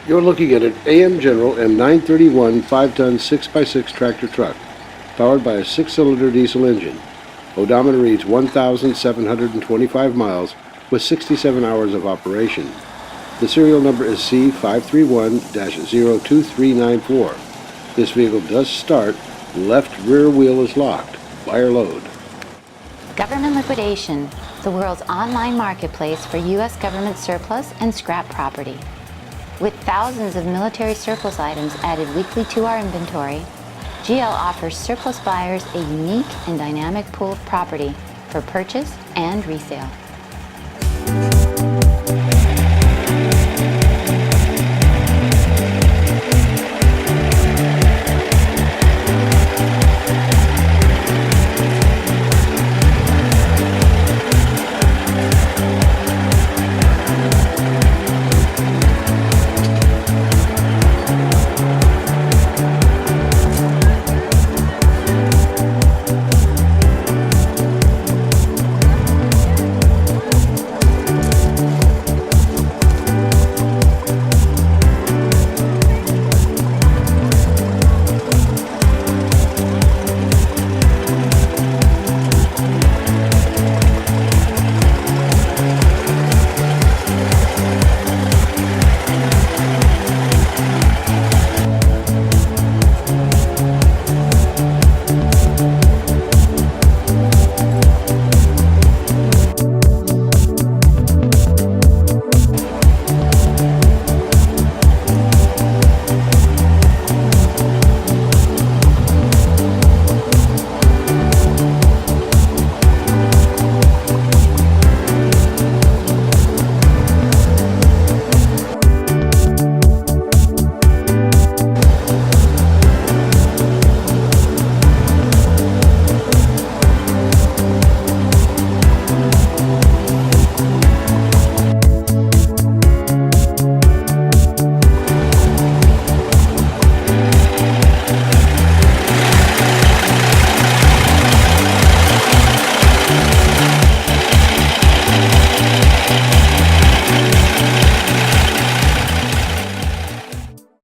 You're looking at an AM General M931 5-ton 6x6 tractor truck, powered by a 6-cylinder diesel engine. Odometer reads 1,725 miles with 67 hours of operation. The serial number is C531-02394. This vehicle does start. Left rear wheel is locked. Buyer load. Government Liquidation, the world's online marketplace for U.S. government surplus and scrap property. With thousands of military surplus items added weekly to our inventory, GL offers surplus buyers a unique and dynamic pool of property for purchase and resale.